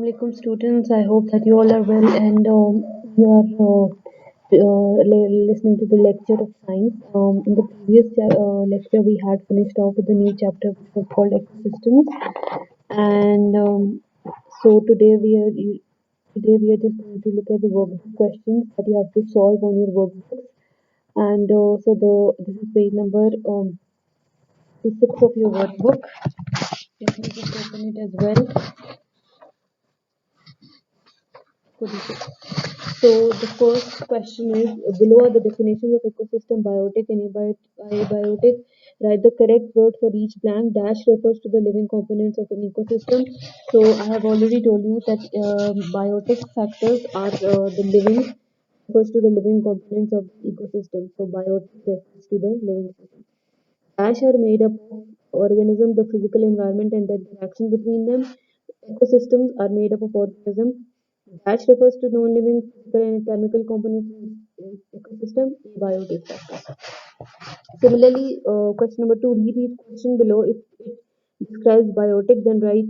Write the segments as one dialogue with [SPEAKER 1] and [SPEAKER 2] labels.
[SPEAKER 1] Assalamualaikum students. I hope that you all are well and you are listening to the lecture of science. In the previous lecture, we had finished off with the new chapter which was called ecosystems, and so today we are just going to look at the workbook questions that you have to solve on your workbooks. And this is page number 6 of your workbook. Let me just open it as well. 46. So the first question is below are the definitions of ecosystem, biotic and abiotic. Write the correct word for each blank. Dash refers to the living components of an ecosystem. So I have already told you that biotic factors are the living refers to the living components of the ecosystem. So biotic refers to the living system. Dash are made up of organisms, the physical environment, and the interaction between them. Ecosystems are made up of organisms. Dash refers to non-living physical and chemical components in ecosystem, abiotic factors. Similarly, question number 2, read each question below. If it describes biotic, then write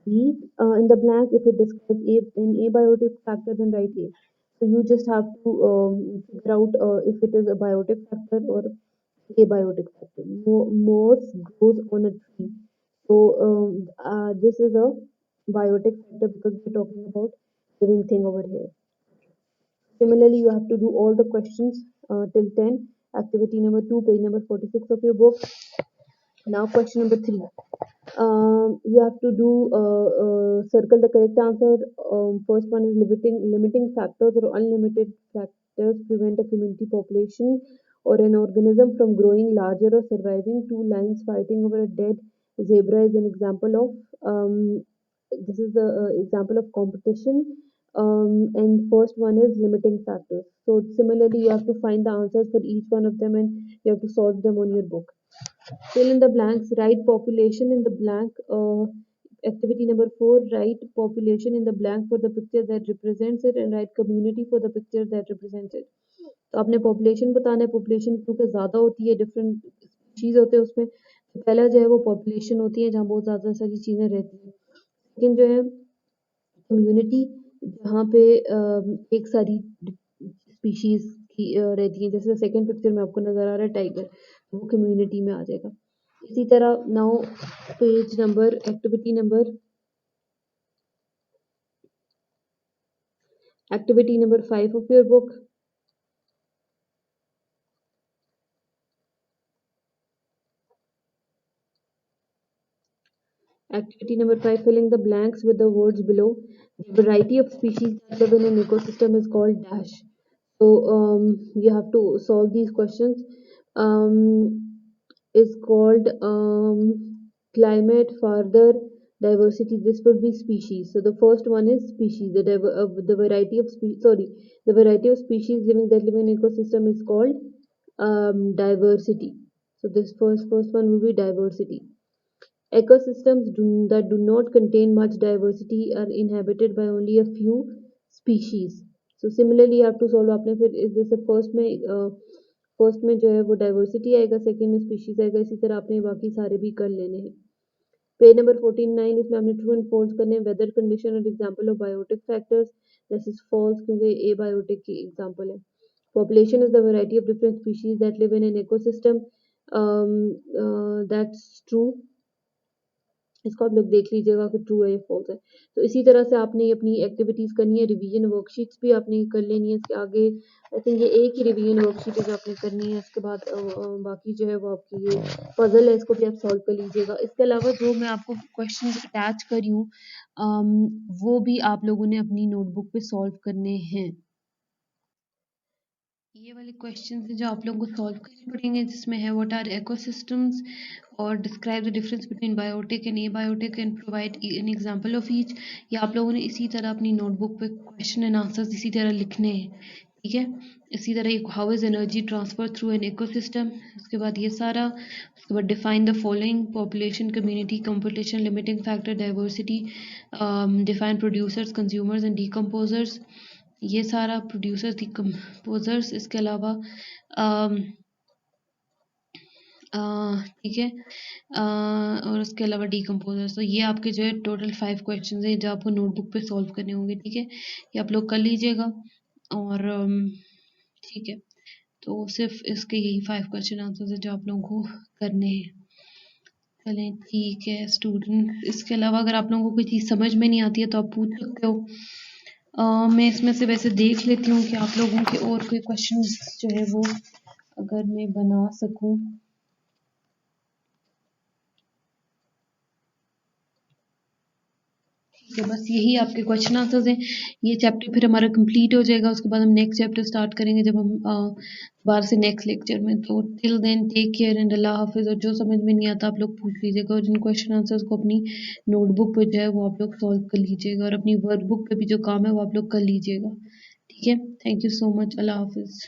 [SPEAKER 1] B in the blank. If it describes an abiotic factor, then write A. So you just have to figure out if it is a biotic factor or abiotic factor. Moss grows on a tree. So this is a biotic factor because we're talking about living thing over here. Similarly, you have to do all the questions till 10. Activity number 2, page number 46 of your book. Now question number 3. You have to do circle the correct answer. First one is limiting factors or unlimited factors prevent a community population or an organism from growing larger or surviving. Two lions fighting over a dead zebra is an example of this is the example of competition. And first one is limiting factors. So similarly, you have to find the answers for each one of them and you have to solve them on your book. Fill in the blanks. Write population in the blank. Activity number 4. Write population in the blank for the picture that represents it and write community for the picture that represents it. तो आपने population बताना है. Population क्योंकि ज़्यादा होती है, different species होते हैं उसमें, तो पहला जो है वो पॉपुलेशन होती है जहाँ बहुत ज़्यादा सारी चीज़ें रहती हैं. लेकिन जो है कम्युनिटी जहाँ पे एक सारी स्पीशीज की रहती हैं, जैसे सेकंड पिक्चर में आपको नज़र आ रहा है टाइगर, वो कम्युनिटी में आ जाएगा. इसी तरह now page number activity number 5 of your book. Activity number 5, filling the blanks with the words below. The variety of species that live in an ecosystem is called dash. So you have to solve these questions. Is called climate, further diversity. This would be species. So the first one is species. The variety of species that live in an ecosystem is called diversity. So this first one will be diversity. Ecosystems that do not contain much diversity are inhabited by only a few species. So similarly you have to solve. आपने फिर इस जैसे first में जो है वो diversity आएगा, second में स्पीशीज आएगा, इसी तरह आपने बाकी सारे भी कर लेने हैं. पेज नंबर 49, इसमें आपने ट्रू एंड फॉल्स करने हैं. वेदर कंडीशन और example of biotic factors. This is false क्योंकि एबायोटिक की एग्जांपल है. Population is the variety of different species that live in an ecosystem. That's true. इसको आप लोग देख लीजिएगा कि ट्रू है या फॉल्स है. तो इसी तरह से आपने अपनी एक्टिविटीज़ करनी है. रिवीजन वर्कशीट्स भी आपने कर लेनी है. इसके आगे आई थिंक ये एक ही रिवीजन वर्कशीट है जो आपने करनी है. इसके बाद बाकी जो है वो आपकी ये पजल है, इसको भी आप सॉल्व कर लीजिएगा. इसके अलावा जो मैं आपको क्वेश्चंस अटैच करी हूँ वो भी आप लोगों ने अपनी नोटबुक पे सॉल्व करने हैं. ये वाले क्वेश्चंस हैं जो आप लोगों को सॉल्व करने पड़ेंगे, जिसमें है व्हाट आर इकोसिस्टम्स और describe the difference between biotic and abiotic and provide an example of each. ये आप लोगों ने इसी तरह अपनी नोटबुक पे क्वेश्चन एंड आंसर्स इसी तरह लिखने हैं, ठीक है. इसी तरह how is energy transfer through an ecosystem. उसके बाद ये सारा. उसके बाद define the following: population, community, competition, limiting factor, diversity. Define producers, consumers and decomposers. ये सारा प्रोड्यूसर्स, डीकम्पोजर्स. इसके अलावा ठीक है। और उसके अलावा डीकम्पोजर्स, तो ये आपके जो है टोटल 5 क्वेश्चन है जो आपको नोटबुक पे सॉल्व करने होंगे, ठीक है। ये आप लोग कर लीजिएगा। और ठीक है, तो सिर्फ इसके यही 5 क्वेश्चन आंसर है जो आप लोगों को करने हैं। चलें ठीक है स्टूडेंट, इसके अलावा अगर आप लोगों को कोई चीज़ समझ में नहीं आती है तो आप पूछ सकते हो। मैं इसमें से वैसे देख लेती हूँ कि आप लोगों के और कोई क्वेश्चन जो है वो अगर मैं बना सकूँ। ठीक है, बस यही आपके क्वेश्चन आंसर्स हैं। ये चैप्टर फिर हमारा कंप्लीट हो जाएगा, उसके बाद हम नेक्स्ट चैप्टर स्टार्ट करेंगे जब हम बाहर से नेक्स्ट लेक्चर में। तो till then take care and अल्लाह हाफिज़। और जो समझ में नहीं आता आप लोग पूछ लीजिएगा, और जिन क्वेश्चन आंसर्स को अपनी नोटबुक पे जो है वो आप लोग सॉल्व कर लीजिएगा, और अपनी वर्कबुक पे भी जो काम है वो आप लोग कर लीजिएगा। ठीक है, थैंक यू सो मच, अल्लाह हाफिज़।